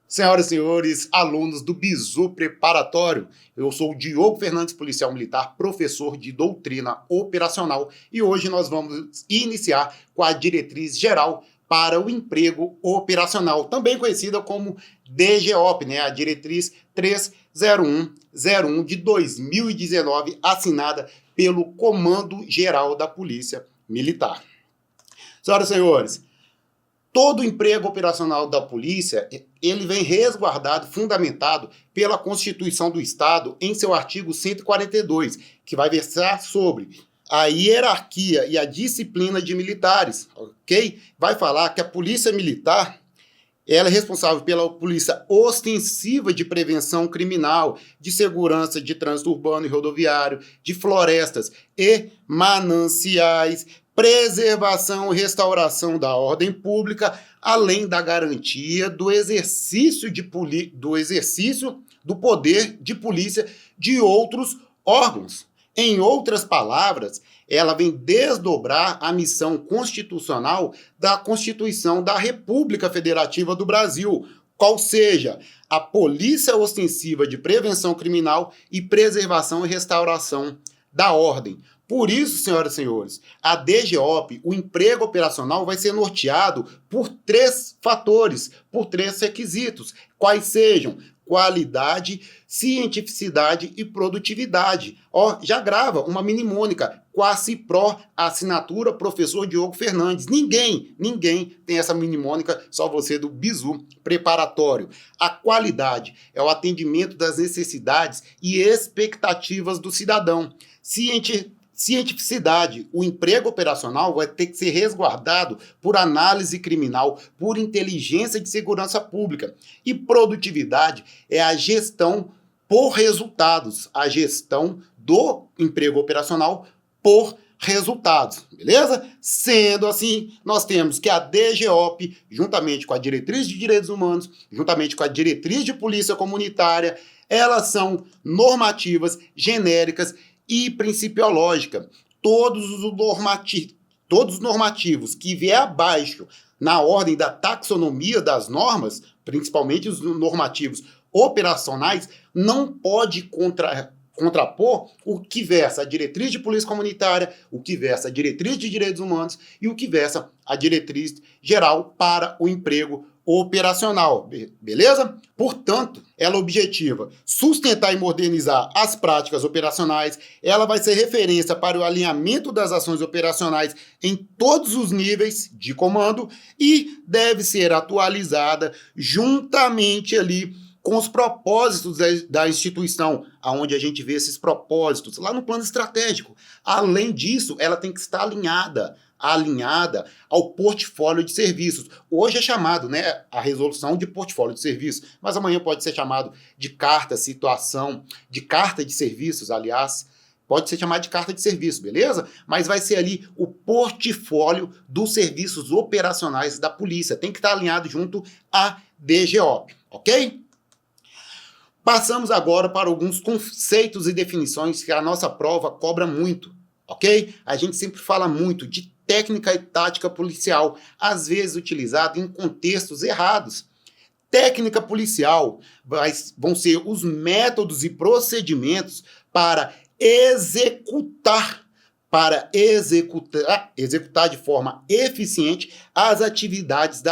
Senhoras e senhores, alunos do Bizu Preparatório, eu sou o Diogo Fernandes, policial militar, professor de doutrina operacional, e hoje nós vamos iniciar com a diretriz geral para o emprego operacional, também conhecida como DGOP, né? A diretriz 30101 de 2019, assinada pelo Comando Geral da Polícia Militar. Senhoras e senhores, todo o emprego operacional da polícia, ele vem resguardado, fundamentado pela Constituição do Estado em seu artigo 142, que vai versar sobre a hierarquia e a disciplina de militares, ok? Vai falar que a polícia militar, ela é responsável pela polícia ostensiva de prevenção criminal, de segurança de trânsito urbano e rodoviário, de florestas e mananciais, preservação e restauração da ordem pública, além da garantia do exercício do poder de polícia de outros órgãos. Em outras palavras, ela vem desdobrar a missão constitucional da Constituição da República Federativa do Brasil, qual seja a polícia ostensiva de prevenção criminal e preservação e restauração da ordem. Por isso, senhoras e senhores, a DGOP, o emprego operacional, vai ser norteado por 3 fatores, por 3 requisitos, quais sejam qualidade, cientificidade e produtividade. Ó, já grava uma mnemônica, Quaci-Pro, assinatura professor Diogo Fernandes. Ninguém tem essa mnemônica, só você do Bizu Preparatório. A qualidade é o atendimento das necessidades e expectativas do cidadão. Cientificidade, o emprego operacional vai ter que ser resguardado por análise criminal, por inteligência de segurança pública. E produtividade é a gestão por resultados, a gestão do emprego operacional por resultados, beleza? Sendo assim, nós temos que a DGOP, juntamente com a Diretriz de Direitos Humanos, juntamente com a Diretriz de Polícia Comunitária, elas são normativas genéricas e principiológica. Todos os normativos que vier abaixo na ordem da taxonomia das normas, principalmente os normativos operacionais, não pode contrapor o que versa a diretriz de polícia comunitária, o que versa a diretriz de direitos humanos e o que versa a diretriz geral para o emprego operacional, beleza? Portanto, ela objetiva sustentar e modernizar as práticas operacionais, ela vai ser referência para o alinhamento das ações operacionais em todos os níveis de comando e deve ser atualizada juntamente ali com os propósitos da instituição, aonde a gente vê esses propósitos, lá no plano estratégico. Além disso, ela tem que estar alinhada ao portfólio de serviços. Hoje é chamado, né, a resolução de portfólio de serviços, mas amanhã pode ser chamado de carta de serviços, aliás, pode ser chamado de carta de serviço, beleza? Mas vai ser ali o portfólio dos serviços operacionais da polícia, tem que estar alinhado junto à DGOP, ok? Passamos agora para alguns conceitos e definições que a nossa prova cobra muito, ok? A gente sempre fala muito de técnica e tática policial, às vezes utilizado em contextos errados. Técnica policial vão ser os métodos e procedimentos para executar de forma eficiente as atividades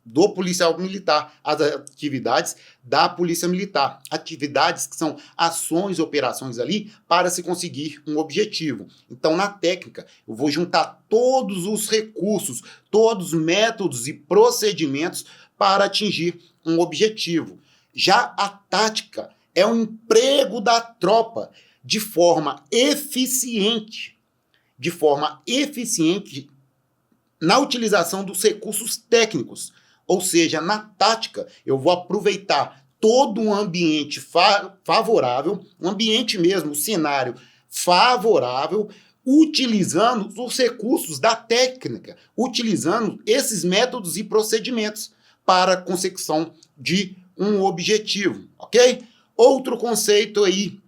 do policial militar, as atividades da polícia militar, atividades que são ações e operações ali para se conseguir um objetivo. Então, na técnica, eu vou juntar todos os recursos, todos os métodos e procedimentos para atingir um objetivo. Já a tática é o emprego da tropa de forma eficiente na utilização dos recursos técnicos. Ou seja, na tática, eu vou aproveitar todo um ambiente favorável, um ambiente mesmo, um cenário favorável, utilizando os recursos da técnica, utilizando esses métodos e procedimentos para a consecução de um objetivo, ok? Outro conceito aí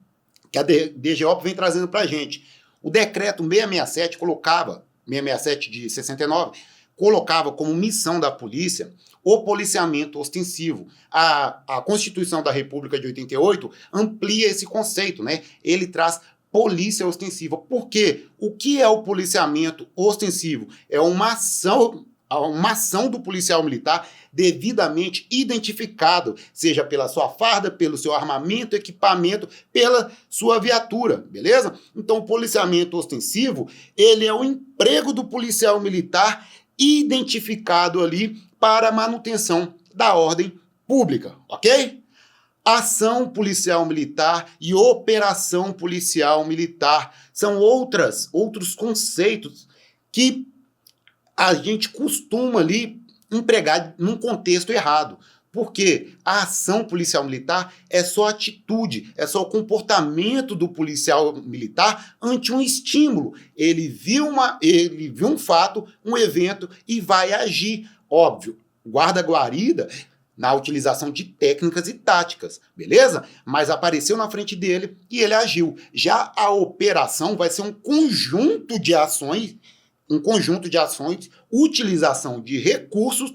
que a DGOP vem trazendo para a gente. O decreto 667 667 de 69, colocava como missão da polícia o policiamento ostensivo. A Constituição da República de 88 amplia esse conceito, né? Ele traz polícia ostensiva. Por quê? O que é o policiamento ostensivo? É uma ação do policial militar devidamente identificado, seja pela sua farda, pelo seu armamento, equipamento, pela sua viatura, beleza? Então, o policiamento ostensivo, ele é o emprego do policial militar identificado ali para a manutenção da ordem pública, ok? Ação policial militar e operação policial militar são outros conceitos que a gente costuma ali empregar num contexto errado. Porque a ação policial militar é só atitude, é só o comportamento do policial militar ante um estímulo. Ele viu um fato, um evento e vai agir. Óbvio, guarda-guarida na utilização de técnicas e táticas, beleza? Mas apareceu na frente dele e ele agiu. Já a operação vai ser um conjunto de ações, utilização de recursos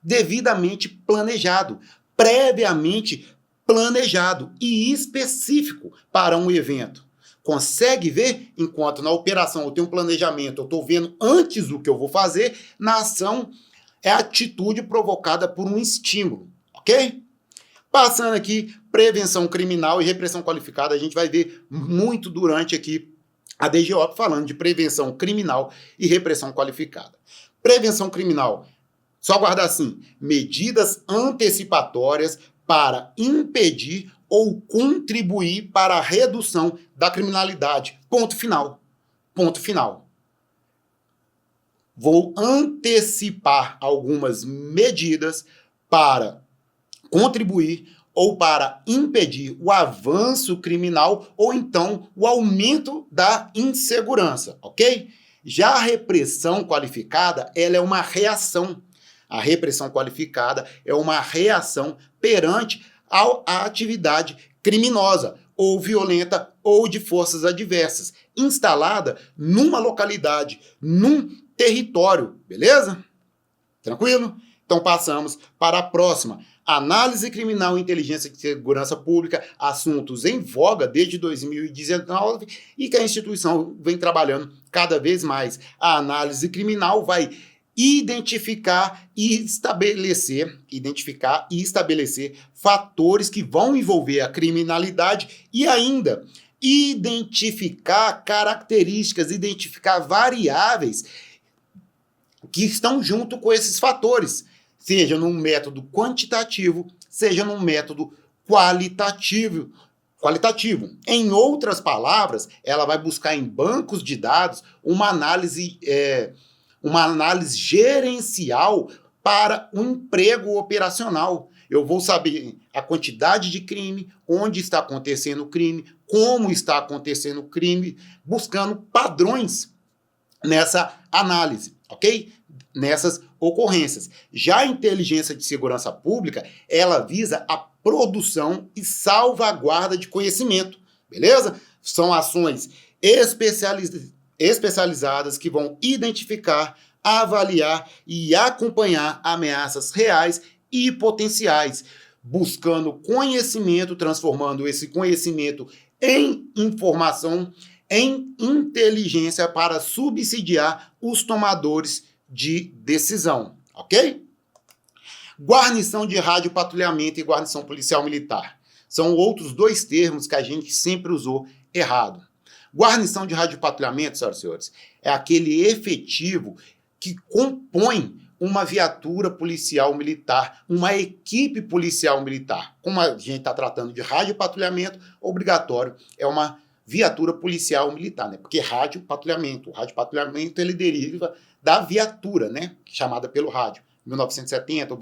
devidamente planejado, previamente planejado e específico para um evento. Consegue ver? Enquanto na operação eu tenho um planejamento, eu estou vendo antes do que eu vou fazer, na ação é a atitude provocada por um estímulo, ok? Passando aqui, prevenção criminal e repressão qualificada, a gente vai ver muito durante aqui a DGOP falando de prevenção criminal e repressão qualificada. Prevenção criminal, só guardar assim, medidas antecipatórias para impedir ou contribuir para a redução da criminalidade. Ponto final. Ponto final. Vou antecipar algumas medidas para contribuir ou para impedir o avanço criminal ou então o aumento da insegurança, ok? Já a repressão qualificada, ela é uma reação. A repressão qualificada é uma reação perante a atividade criminosa ou violenta ou de forças adversas, instalada numa localidade, num território, beleza? Tranquilo? Então passamos para a próxima. Análise criminal e inteligência de segurança pública, assuntos em voga desde 2019 e que a instituição vem trabalhando cada vez mais. A análise criminal vai identificar e estabelecer fatores que vão envolver a criminalidade e ainda identificar características, identificar variáveis que estão junto com esses fatores, seja num método quantitativo, seja num método qualitativo. Em outras palavras, ela vai buscar em bancos de dados uma análise gerencial para um emprego operacional. Eu vou saber a quantidade de crime, onde está acontecendo o crime, como está acontecendo o crime, buscando padrões nessa análise, ok? Nessas ocorrências. Já a inteligência de segurança pública, ela visa a produção e salvaguarda de conhecimento, beleza? São ações especializadas que vão identificar, avaliar e acompanhar ameaças reais e potenciais, buscando conhecimento, transformando esse conhecimento em informação, em inteligência para subsidiar os tomadores de decisão, ok? Guarnição de rádio patrulhamento e guarnição policial militar. São outros dois termos que a gente sempre usou errado. Guarnição de rádio patrulhamento, senhoras e senhores, é aquele efetivo que compõe uma viatura policial militar, uma equipe policial militar. Como a gente está tratando de rádio patrulhamento, obrigatório é uma viatura policial militar, né? Porque o rádio patrulhamento ele deriva da viatura, né? Chamada pelo rádio. Em 1970,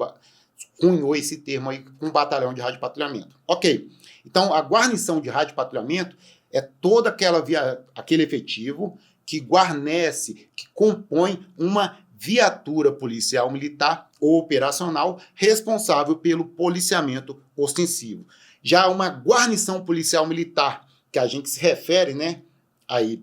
cunhou esse termo aí com um batalhão de rádio patrulhamento. Ok. Então, a guarnição de rádio patrulhamento é todo aquele efetivo que guarnece, que compõe uma viatura policial militar ou operacional responsável pelo policiamento ostensivo. Já uma guarnição policial militar, que a gente se refere, né, aí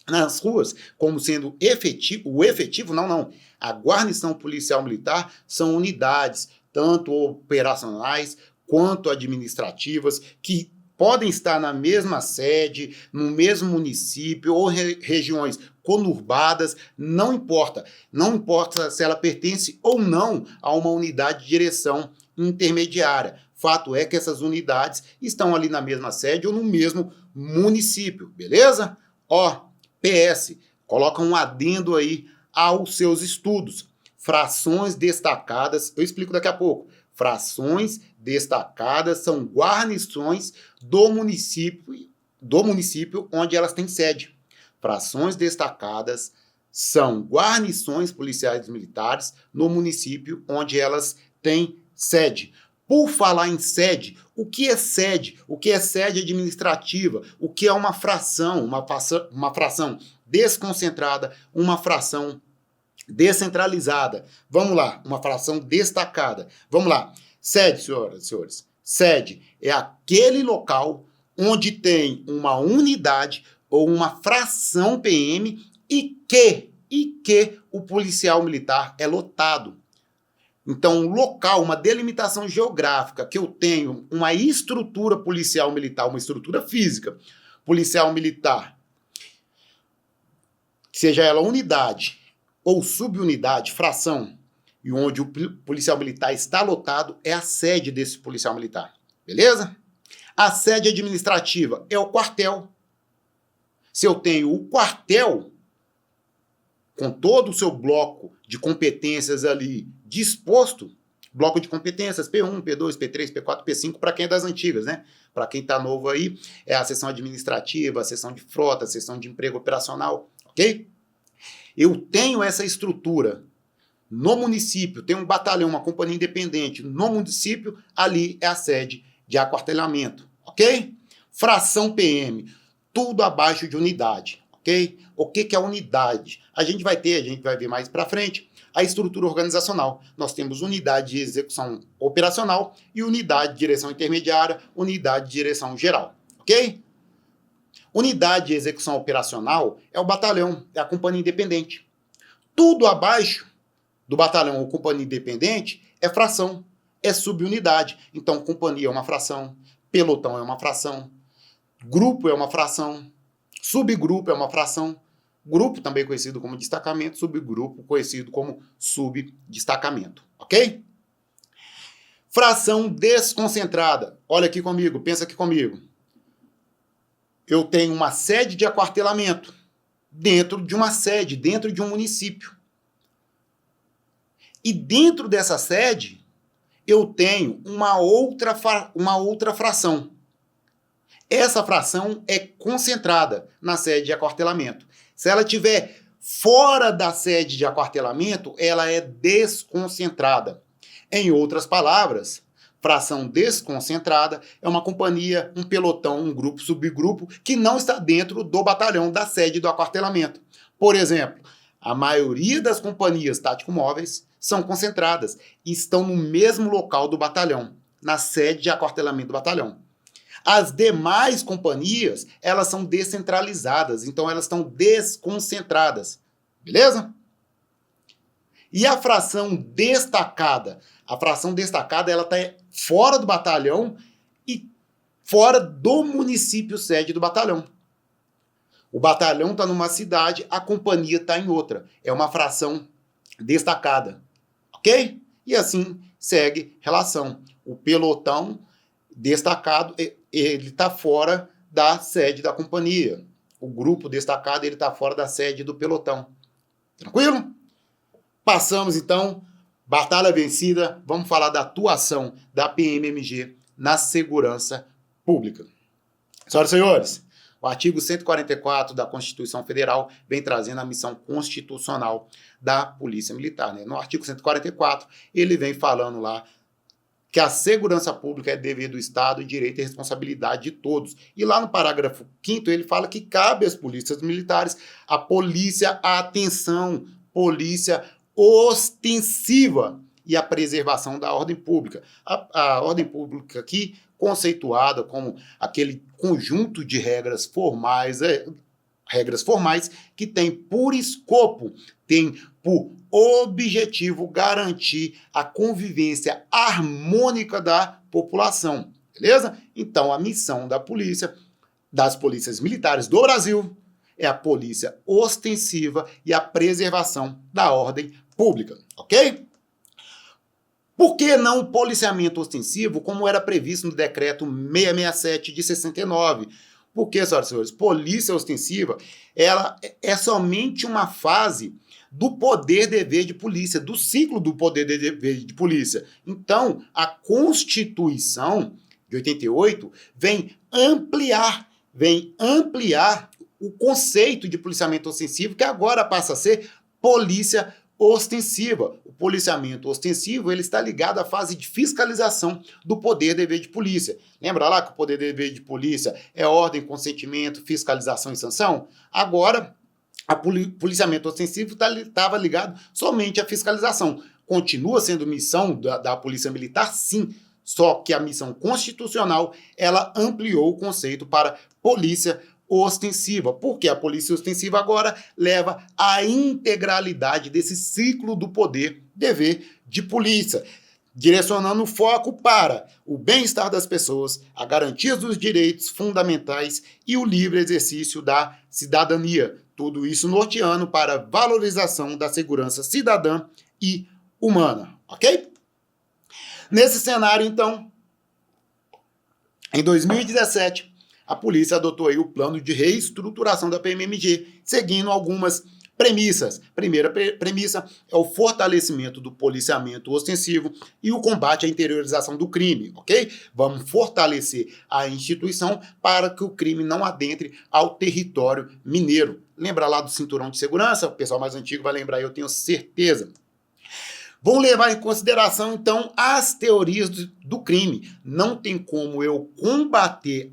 nas ruas como sendo efetivo, o efetivo, não. A guarnição policial militar são unidades, tanto operacionais quanto administrativas, que podem estar na mesma sede, no mesmo município ou regiões conurbadas, não importa. Não importa se ela pertence ou não a uma unidade de direção intermediária. Fato é que essas unidades estão ali na mesma sede ou no mesmo município, beleza? Ó, PS, coloca um adendo aí aos seus estudos. Frações destacadas, eu explico daqui a pouco. Frações destacadas são guarnições do município onde elas têm sede. Frações destacadas são guarnições policiais militares no município onde elas têm sede. Por falar em sede, o que é sede? O que é sede administrativa? O que é uma fração? Uma fração desconcentrada, uma fração descentralizada. Vamos lá, uma fração destacada. Vamos lá. Sede, senhoras e senhores. Sede é aquele local onde tem uma unidade ou uma fração PM e que o policial militar é lotado. Então, um local, uma delimitação geográfica, que eu tenho uma estrutura policial militar, uma estrutura física policial militar, seja ela unidade ou subunidade, fração, e onde o policial militar está lotado, é a sede desse policial militar. Beleza? A sede administrativa é o quartel. Se eu tenho o quartel, com todo o seu bloco de competências ali disposto, bloco de competências P1, P2, P3, P4, P5, para quem é das antigas, né? Para quem está novo aí, é a seção administrativa, a seção de frota, a seção de emprego operacional, ok? Eu tenho essa estrutura no município, tem um batalhão, uma companhia independente no município, ali é a sede de aquartelamento, ok? Fração PM, tudo abaixo de unidade, ok? O que é a unidade? A gente vai ver mais para frente, a estrutura organizacional. Nós temos unidade de execução operacional e unidade de direção intermediária, unidade de direção geral, ok? Unidade de execução operacional é o batalhão, é a companhia independente. Tudo abaixo do batalhão ou companhia independente é fração, é subunidade. Então, companhia é uma fração, pelotão é uma fração, grupo é uma fração, subgrupo é uma fração, grupo também conhecido como destacamento, subgrupo conhecido como subdestacamento, ok? Fração desconcentrada. Olha aqui comigo, pensa aqui comigo. Eu tenho uma sede de aquartelamento dentro de uma sede, dentro de um município. E dentro dessa sede, eu tenho uma outra fração. Essa fração é concentrada na sede de aquartelamento. Se ela estiver fora da sede de aquartelamento, ela é desconcentrada. Em outras palavras, fração desconcentrada é uma companhia, um pelotão, um grupo, subgrupo que não está dentro do batalhão da sede do aquartelamento. Por exemplo, a maioria das companhias tático-móveis são concentradas e estão no mesmo local do batalhão, na sede de aquartelamento do batalhão. As demais companhias, elas são descentralizadas, então elas estão desconcentradas. Beleza? E a fração destacada? A fração destacada, ela está fora do batalhão e fora do município sede do batalhão. O batalhão está numa cidade, a companhia está em outra. É uma fração destacada. Ok? E assim segue relação. O pelotão destacado, ele está fora da sede da companhia. O grupo destacado, ele está fora da sede do pelotão. Tranquilo? Passamos, então, batalha vencida. Vamos falar da atuação da PMMG na segurança pública. Senhoras e senhores, o artigo 144 da Constituição Federal vem trazendo a missão constitucional da Polícia Militar, né? No artigo 144, ele vem falando lá que a segurança pública é dever do Estado e direito e responsabilidade de todos. E lá no parágrafo 5º, ele fala que cabe às polícias militares a polícia, a atenção, polícia ostensiva e a preservação da ordem pública. A ordem pública aqui, conceituada como aquele conjunto de regras formais, regras formais que têm por escopo, têm por objetivo garantir a convivência harmônica da população, beleza? Então, a missão da polícia, das polícias militares do Brasil, é a polícia ostensiva e a preservação da ordem pública, ok? Por que não o policiamento ostensivo, como era previsto no decreto 667 de 69? Porque, senhoras e senhores, polícia ostensiva, ela é somente uma fase do poder-dever de polícia, do ciclo do poder-dever de polícia. Então, a Constituição de 88 vem ampliar o conceito de policiamento ostensivo, que agora passa a ser polícia ostensiva. O policiamento ostensivo ele está ligado à fase de fiscalização do poder-dever de polícia. Lembra lá que o poder-dever de polícia é ordem, consentimento, fiscalização e sanção? Agora, o policiamento ostensivo estava ligado somente à fiscalização. Continua sendo missão da Polícia Militar, sim, só que a missão constitucional ela ampliou o conceito para polícia ostensiva, porque a polícia ostensiva agora leva a integralidade desse ciclo do poder-dever de polícia, direcionando o foco para o bem-estar das pessoas, a garantia dos direitos fundamentais e o livre exercício da cidadania. Tudo isso norteando para a valorização da segurança cidadã e humana, ok? Nesse cenário, então, em 2017, a polícia adotou aí o plano de reestruturação da PMMG, seguindo algumas premissas. Primeira premissa é o fortalecimento do policiamento ostensivo e o combate à interiorização do crime, ok? Vamos fortalecer a instituição para que o crime não adentre ao território mineiro. Lembra lá do cinturão de segurança? O pessoal mais antigo vai lembrar, eu tenho certeza. Vão levar em consideração, então, as teorias do crime. Não tem como eu combater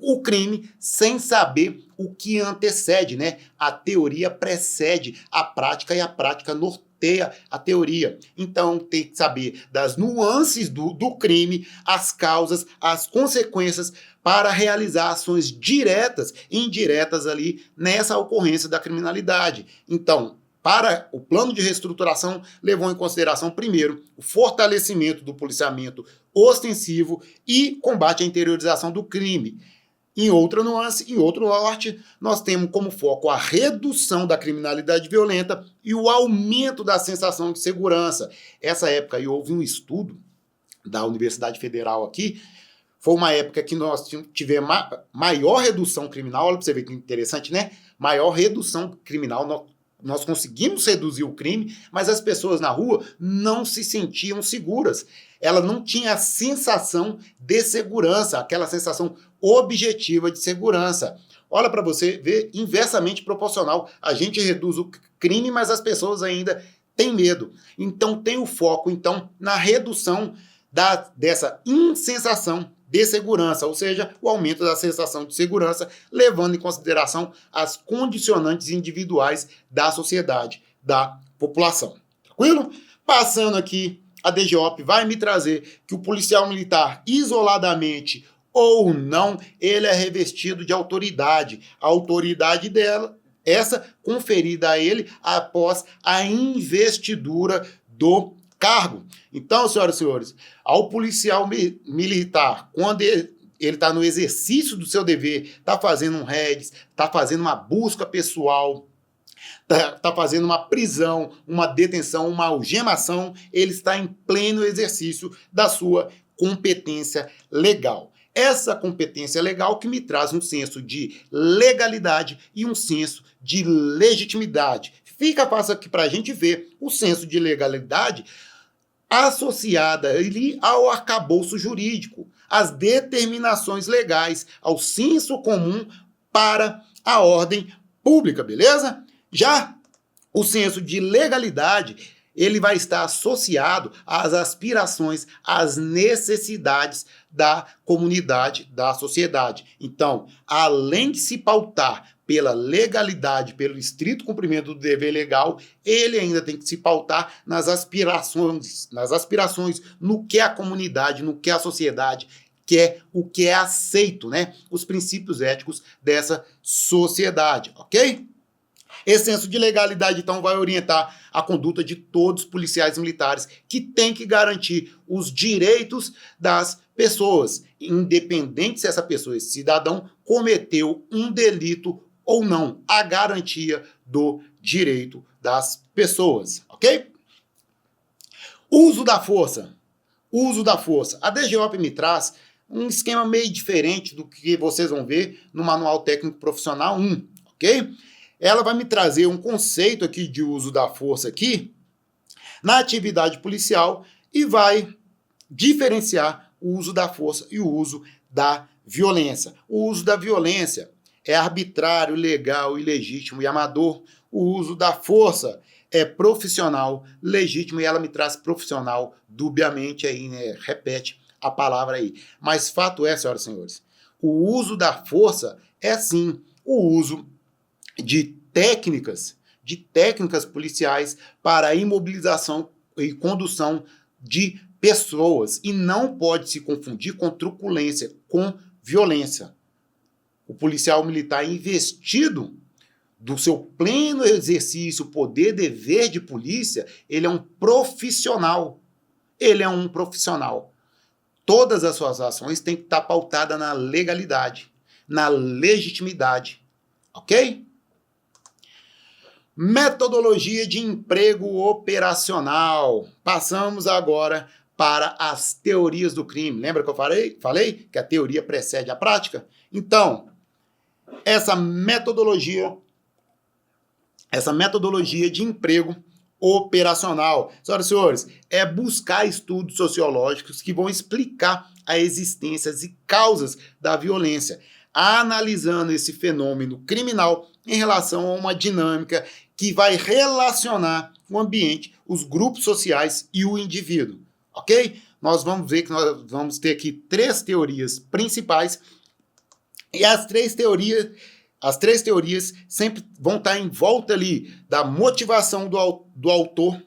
o crime sem saber o que antecede, né? A teoria precede a prática e a prática norteia a teoria. Então, tem que saber das nuances do crime, as causas, as consequências para realizar ações diretas e indiretas ali nessa ocorrência da criminalidade. Então, para o plano de reestruturação, levou em consideração, primeiro, o fortalecimento do policiamento ostensivo e combate à interiorização do crime. Em outra nuance, em outro norte, nós temos como foco a redução da criminalidade violenta e o aumento da sensação de segurança. Essa época aí houve um estudo da Universidade Federal aqui, foi uma época que nós tivemos maior redução criminal, olha para você ver que interessante, né? Maior redução criminal, nós conseguimos reduzir o crime, mas as pessoas na rua não se sentiam seguras. Ela não tinha a sensação de segurança, aquela sensação objetiva de segurança. Olha para você ver, inversamente proporcional. A gente reduz o crime, mas as pessoas ainda têm medo. Então tem o foco então na redução dessa insensação de segurança, ou seja, o aumento da sensação de segurança, levando em consideração as condicionantes individuais da sociedade, da população. Tranquilo? Passando aqui, a DGOP vai me trazer que o policial militar, isoladamente ou não, ele é revestido de autoridade. A autoridade dela, essa conferida a ele após a investidura do cargo. Então, senhoras e senhores, ao policial militar, quando ele está no exercício do seu dever, está fazendo um REDS, está fazendo uma busca pessoal, está fazendo uma prisão, uma detenção, uma algemação, ele está em pleno exercício da sua competência legal. Essa competência legal que me traz um senso de legalidade e um senso de legitimidade. Fica fácil aqui para a gente ver o senso de legalidade associada ali ao arcabouço jurídico, às determinações legais, ao senso comum para a ordem pública, beleza? Já o senso de legalidade, ele vai estar associado às aspirações, às necessidades da comunidade, da sociedade. Então, além de se pautar pela legalidade, pelo estrito cumprimento do dever legal, ele ainda tem que se pautar nas aspirações, no que a comunidade, no que a sociedade que é o que é aceito, né? Os princípios éticos dessa sociedade, ok? Esse senso de legalidade, então, vai orientar a conduta de todos os policiais militares, que tem que garantir os direitos das pessoas, independente se essa pessoa, esse cidadão, cometeu um delito ou não, a garantia do direito das pessoas, ok? Uso da força. Uso da força. A DGOP me traz um esquema meio diferente do que vocês vão ver no Manual Técnico Profissional 1, ok? Ela vai me trazer um conceito aqui de uso da força aqui na atividade policial e vai diferenciar o uso da força e o uso da violência. O uso da violência é arbitrário, legal, ilegítimo e amador. O uso da força é profissional, legítimo, e ela me traz profissional dubiamente aí, né? Repete a palavra aí. Mas fato é, senhoras e senhores, o uso da força é sim o uso de técnicas policiais para a imobilização e condução de pessoas, e não pode se confundir com truculência, com violência. O policial militar investido do seu pleno exercício, poder, dever de polícia, ele é um profissional. Ele é um profissional. Todas as suas ações têm que estar pautadas na legalidade, na legitimidade. Ok? Metodologia de emprego operacional. Passamos agora para as teorias do crime. Lembra que eu falei que a teoria precede a prática? Então, essa metodologia de emprego operacional, senhoras e senhores, é buscar estudos sociológicos que vão explicar a existência e causas da violência, analisando esse fenômeno criminal em relação a uma dinâmica que vai relacionar o ambiente, os grupos sociais e o indivíduo, ok? Nós vamos ver que nós vamos ter aqui 3 teorias principais, e as três teorias sempre vão estar em volta ali da motivação do autor,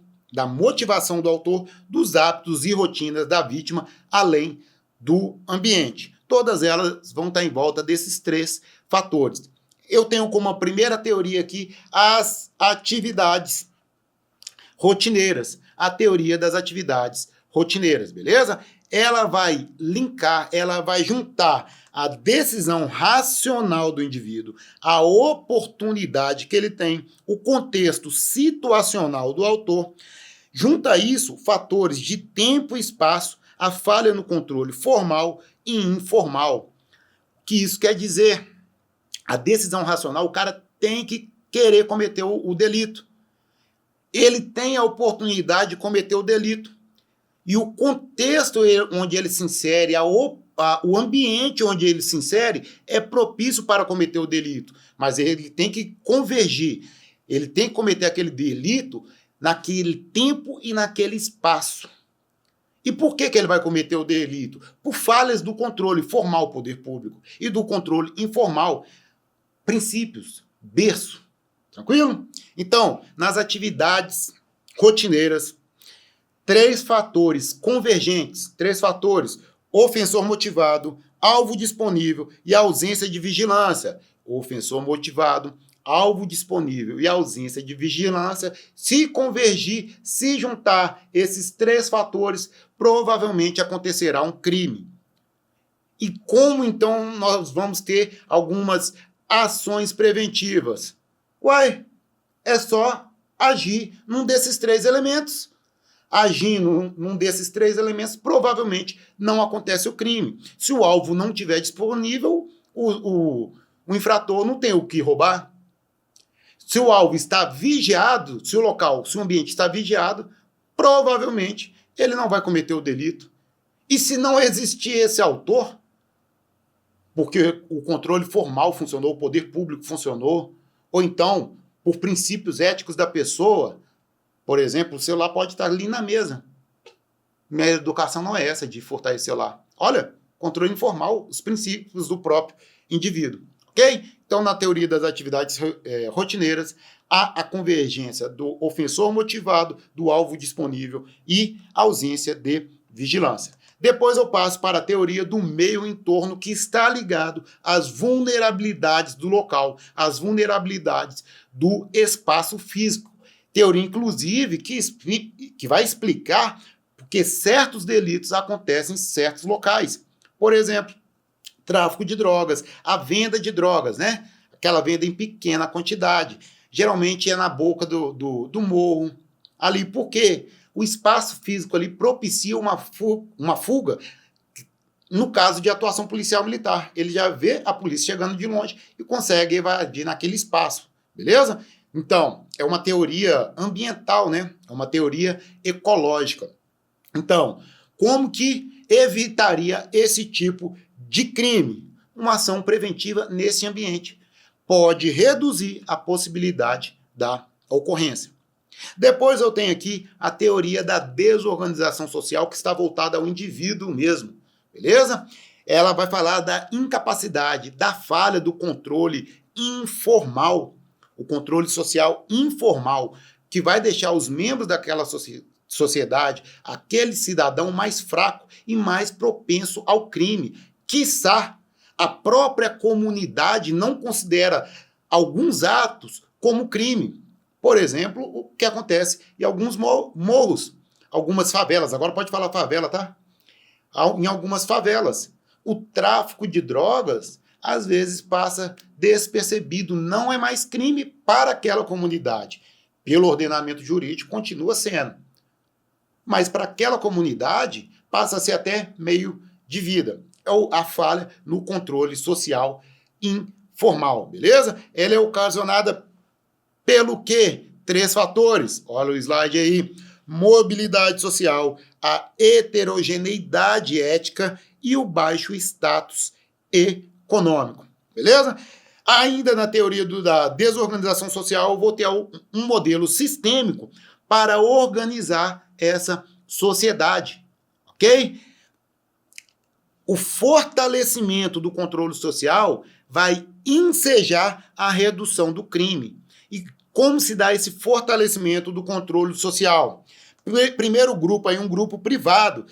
dos hábitos e rotinas da vítima, além do ambiente. Todas elas vão estar em volta desses 3 fatores. Eu tenho como a primeira teoria aqui as atividades rotineiras, a teoria das atividades rotineiras, beleza? Ela vai linkar, ela vai juntar a decisão racional do indivíduo, a oportunidade que ele tem, o contexto situacional do autor. Junta a isso fatores de tempo e espaço, a falha no controle formal e informal. O que isso quer dizer? A decisão racional, o cara tem que querer cometer o delito. Ele tem a oportunidade de cometer o delito. E o contexto onde ele se insere, o ambiente onde ele se insere é propício para cometer o delito. Mas ele tem que convergir, ele tem que cometer aquele delito naquele tempo e naquele espaço. E por que ele vai cometer o delito? Por falhas do controle formal do poder público e do controle informal, princípios, berço. Tranquilo? Então, nas atividades rotineiras, 3 fatores convergentes, 3 fatores: ofensor motivado, alvo disponível e ausência de vigilância. Ofensor motivado, alvo disponível e ausência de vigilância. Se convergir, se juntar esses 3 fatores, provavelmente acontecerá um crime. E como então nós vamos ter algumas ações preventivas? Uai, é só agir num desses 3 elementos. Agindo num desses 3 elementos, provavelmente não acontece o crime. Se o alvo não estiver disponível, o infrator não tem o que roubar. Se o alvo está vigiado, se o ambiente está vigiado, provavelmente ele não vai cometer o delito. E se não existir esse autor, porque o controle formal funcionou, o poder público funcionou, ou então, por princípios éticos da pessoa, por exemplo, o celular pode estar ali na mesa. Minha educação não é essa de furtar esse celular. Olha, controle informal, os princípios do próprio indivíduo. Ok? Então, na teoria das atividades rotineiras, há a convergência do ofensor motivado, do alvo disponível e ausência de vigilância. Depois eu passo para a teoria do meio entorno, que está ligado às vulnerabilidades do local, às vulnerabilidades do espaço físico. Teoria, inclusive, que vai explicar porque certos delitos acontecem em certos locais. Por exemplo, tráfico de drogas, a venda de drogas, né? Aquela venda em pequena quantidade. Geralmente é na boca do morro, ali. Por quê? O espaço físico ali propicia uma fuga, no caso de atuação policial militar. Ele já vê a polícia chegando de longe e consegue evadir naquele espaço, beleza? Então, é uma teoria ambiental, né? É uma teoria ecológica. Então, como que evitaria esse tipo de crime? Uma ação preventiva nesse ambiente pode reduzir a possibilidade da ocorrência. Depois eu tenho aqui a teoria da desorganização social, que está voltada ao indivíduo mesmo, beleza? Ela vai falar da incapacidade, da falha do controle informal, o controle social informal, que vai deixar os membros daquela sociedade, aquele cidadão mais fraco e mais propenso ao crime. Quiçá a própria comunidade não considera alguns atos como crime. Por exemplo, o que acontece em alguns morros, algumas favelas. Agora pode falar favela, tá? Em algumas favelas, o tráfico de drogas às vezes passa despercebido, não é mais crime para aquela comunidade. Pelo ordenamento jurídico, continua sendo. Mas para aquela comunidade passa a ser até meio de vida. É a falha no controle social informal, beleza? Ela é ocasionada pelo quê? 3 fatores. Olha o slide aí. Mobilidade social, a heterogeneidade ética e o baixo status econômico, beleza? Ainda na teoria da desorganização social, eu vou ter um modelo sistêmico para organizar essa sociedade, ok? O fortalecimento do controle social vai ensejar a redução do crime. E como se dá esse fortalecimento do controle social? Primeiro grupo aí, um grupo privado,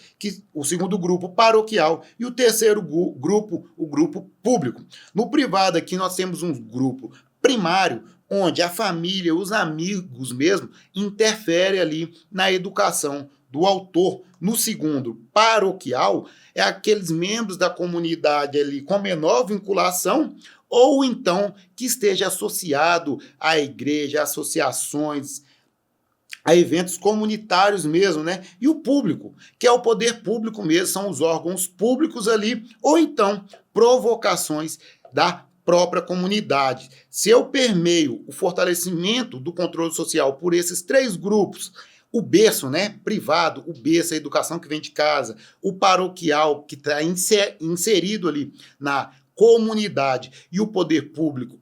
o segundo grupo paroquial e o terceiro grupo, o grupo público. No privado aqui nós temos um grupo primário, onde a família, os amigos mesmo, interferem ali na educação do autor. No segundo, paroquial, é aqueles membros da comunidade ali com menor vinculação, ou então que esteja associado à igreja, a associações, a eventos comunitários mesmo, né? E o público, que é o poder público mesmo, são os órgãos públicos ali, ou então provocações da própria comunidade. Se eu permeio o fortalecimento do controle social por esses 3 grupos, o berço, né, privado, o berço, a educação que vem de casa, o paroquial, que está inserido ali na comunidade, e o poder público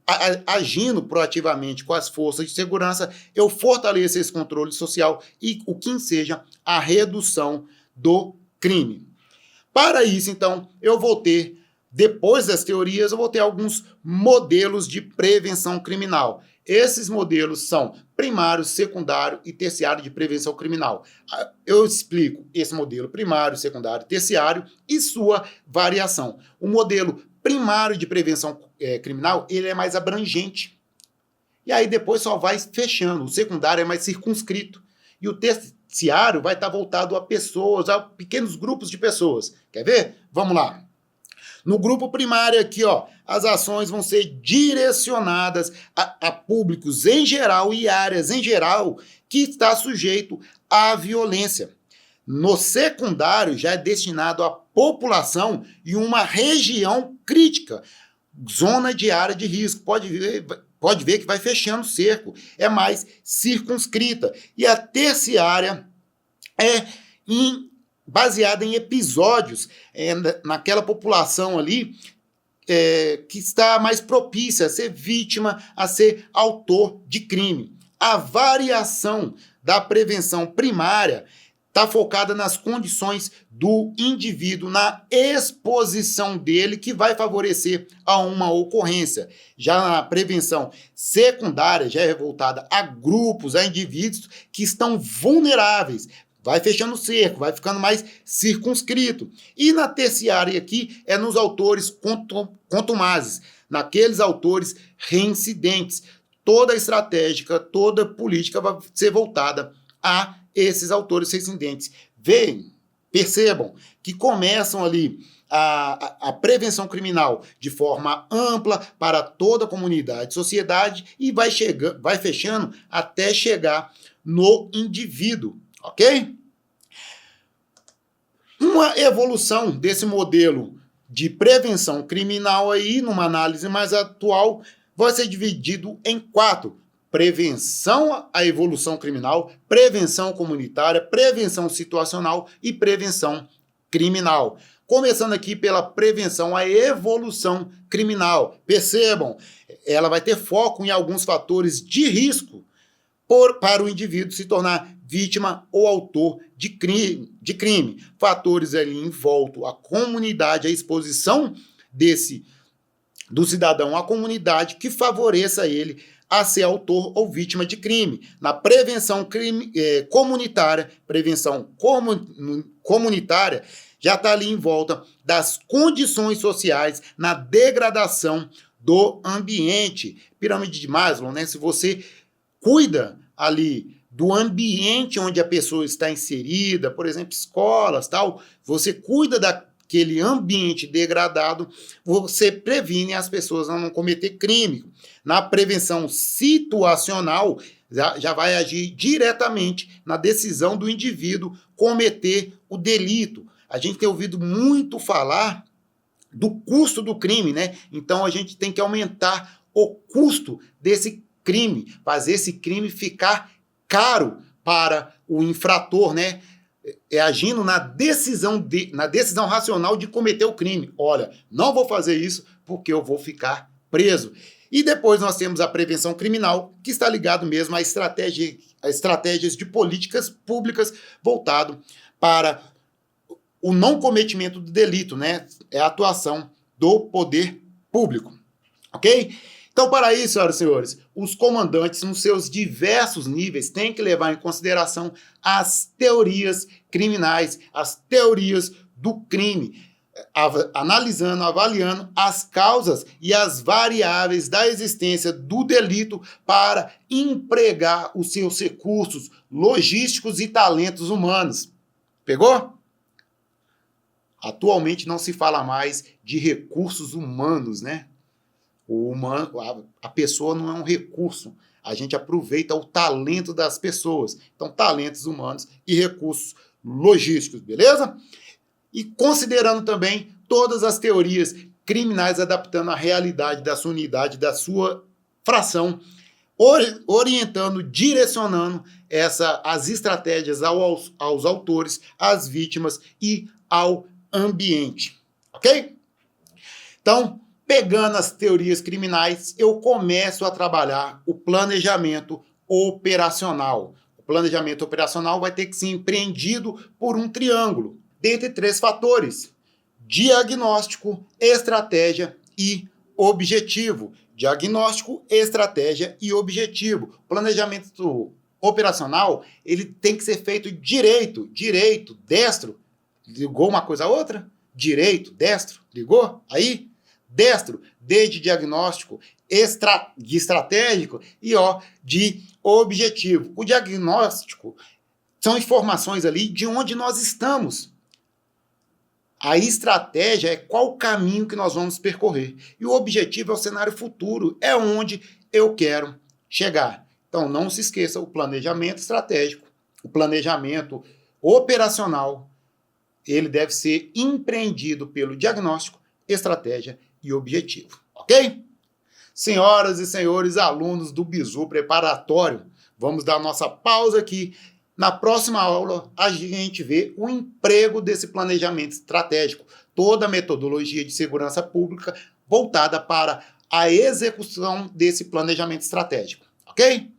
agindo proativamente com as forças de segurança, eu fortaleço esse controle social e o que enseja a redução do crime. Para isso, então, eu vou ter, depois das teorias, eu vou ter alguns modelos de prevenção criminal. Esses modelos são primário, secundário e terciário de prevenção criminal. Eu explico esse modelo primário, secundário e terciário e sua variação. O modelo primário de prevenção criminal, ele é mais abrangente. E aí depois só vai fechando. O secundário é mais circunscrito. E o terciário vai estar voltado a pessoas, a pequenos grupos de pessoas. Quer ver? Vamos lá. No grupo primário aqui, ó, as ações vão ser direcionadas a públicos em geral e áreas em geral que está sujeito à violência. No secundário, já é destinado à população e uma região crítica, zona de área de risco. Pode ver que vai fechando o cerco, é mais circunscrita. E a terciária é baseada em episódios, naquela população ali que está mais propícia a ser vítima, a ser autor de crime. A variação da prevenção primária está focada nas condições do indivíduo, na exposição dele, que vai favorecer a uma ocorrência. Já a prevenção secundária já é voltada a grupos, a indivíduos que estão vulneráveis, vai fechando o cerco, vai ficando mais circunscrito. E na terciária aqui é nos autores contumazes, naqueles autores reincidentes. Toda a estratégica, toda a política vai ser voltada a esses autores reincidentes. Percebam que começam ali a prevenção criminal de forma ampla para toda a comunidade, sociedade e vai fechando até chegar no indivíduo, ok? Uma evolução desse modelo de prevenção criminal aí, numa análise mais atual, vai ser dividido em 4. Prevenção à evolução criminal, prevenção comunitária, prevenção situacional e prevenção criminal. Começando aqui pela prevenção à evolução criminal. Percebam, ela vai ter foco em alguns fatores de risco para o indivíduo se tornar vítima ou autor de crime. Fatores ali envolto a comunidade, a exposição do cidadão à comunidade que favoreça ele a ser autor ou vítima de crime. Na prevenção comunitária, comunitária já está ali em volta das condições sociais, na degradação do ambiente. Pirâmide de Maslow, né? Se você cuida ali do ambiente onde a pessoa está inserida, por exemplo, escolas, tal, você cuida daquele ambiente degradado, você previne as pessoas a não cometer crime. Na prevenção situacional, já vai agir diretamente na decisão do indivíduo cometer o delito. A gente tem ouvido muito falar do custo do crime, né? Então a gente tem que aumentar o custo desse crime, fazer esse crime ficar caro para o infrator, né? Agindo na decisão racional de cometer o crime. Olha, não vou fazer isso porque eu vou ficar preso. E depois nós temos a prevenção criminal, que está ligado mesmo a estratégias de políticas públicas voltado para o não cometimento do delito, né? É a atuação do poder público, ok? Então, para isso, senhoras e senhores, os comandantes, nos seus diversos níveis, têm que levar em consideração as teorias criminais, as teorias do crime, analisando, avaliando as causas e as variáveis da existência do delito para empregar os seus recursos logísticos e talentos humanos. Pegou? Atualmente não se fala mais de recursos humanos, né? A pessoa não é um recurso. A gente aproveita o talento das pessoas. Então, talentos humanos e recursos logísticos, beleza? E considerando também todas as teorias criminais, adaptando a realidade da sua unidade, da sua fração, orientando, direcionando as estratégias aos autores, às vítimas e ao ambiente, ok? Então, pegando as teorias criminais, eu começo a trabalhar o planejamento operacional. O planejamento operacional vai ter que ser empreendido por um triângulo, dentre 3 fatores: diagnóstico, estratégia e objetivo. Diagnóstico, estratégia e objetivo. O planejamento operacional, ele tem que ser feito direito, destro. Ligou uma coisa a outra? Direito, destro, ligou? Aí? Destro, de diagnóstico, estratégico e de objetivo. O diagnóstico são informações ali de onde nós estamos. A estratégia é qual caminho que nós vamos percorrer. E o objetivo é o cenário futuro, é onde eu quero chegar. Então, não se esqueça, o planejamento estratégico, o planejamento operacional, ele deve ser empreendido pelo diagnóstico, estratégia e objetivo, ok? Senhoras e senhores alunos do Bizu Preparatório, vamos dar nossa pausa aqui. Na próxima aula, a gente vê o emprego desse planejamento estratégico, toda a metodologia de segurança pública voltada para a execução desse planejamento estratégico, ok?